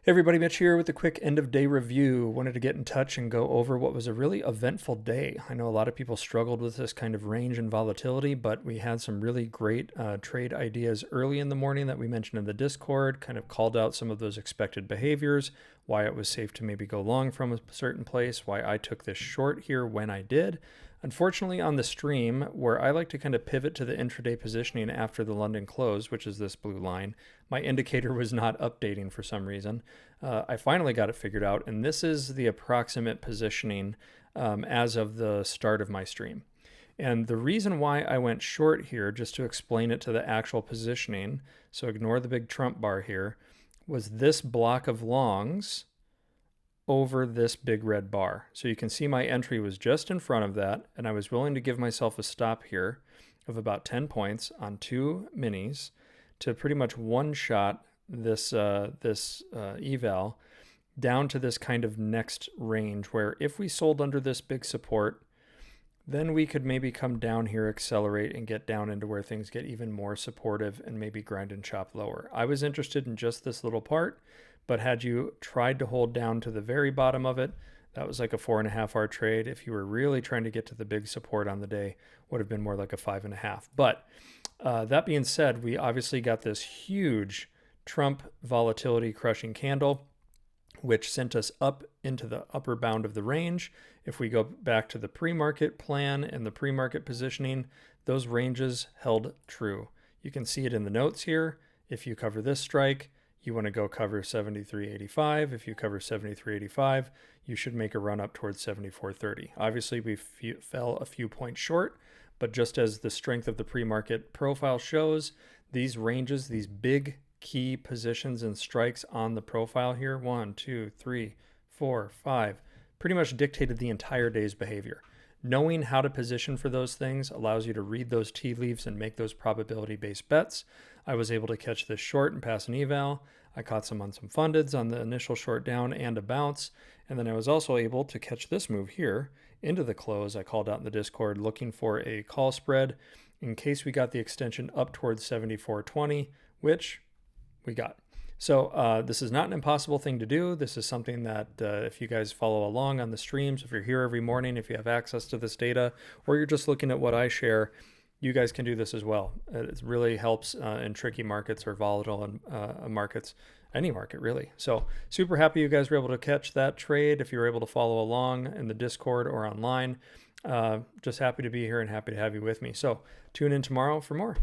Hey everybody, Mitch here with a quick end of day review. Wanted to get in touch and go over what was a really eventful day. I know a lot of people struggled with this kind of range and volatility, but we had some really great trade ideas early in the morning that we mentioned in the Discord, kind of called out some of those expected behaviors, why it was safe to maybe go long from a certain place, why I took this short here when I did. Unfortunately, on the stream, where I like to kind of pivot to the intraday positioning after the London close, which is this blue line, my indicator was not updating for some reason. I finally got it figured out, and this is the approximate positioning as of the start of my stream. And the reason why I went short here, just to explain it to the actual positioning, so ignore the big Trump bar here, was this block of longs over this big red bar. So you can see my entry was just in front of that, and I was willing to give myself a stop here of about 10 points on two minis to pretty much one shot this eval down to this kind of next range where if we sold under this big support, then we could maybe come down here, accelerate, and get down into where things get even more supportive and maybe grind and chop lower. I was interested in just this little part, but had you tried to hold down to the very bottom of it, that was like a 4.5 hour trade. If you were really trying to get to the big support on the day, would have been more like a 5.5. But that being said, we obviously got this huge Trump volatility crushing candle, which sent us up into the upper bound of the range. If we go back to the pre-market plan and the pre-market positioning, those ranges held true. You can see it in the notes here. If you cover this strike, you want to go cover 73.85. If you cover 73.85, you should make a run up towards 74.30. Obviously, we fell a few points short, but just as the strength of the pre-market profile shows, these ranges, these big key positions and strikes on the profile here, 1, 2, 3, 4, 5, pretty much dictated the entire day's behavior. Knowing how to position for those things allows you to read those tea leaves and make those probability-based bets. I was able to catch this short and pass an eval. I caught some on some fundeds on the initial short down and a bounce. And then I was also able to catch this move here into the close. I called out in the Discord looking for a call spread in case we got the extension up towards 74.20, which we got. So this is not an impossible thing to do. This is something that if you guys follow along on the streams, if you're here every morning, if you have access to this data, or you're just looking at what I share, you guys can do this as well. It really helps in tricky markets or volatile markets, any market really. So super happy you guys were able to catch that trade. If you were able to follow along in the Discord or online, just happy to be here and happy to have you with me. So tune in tomorrow for more.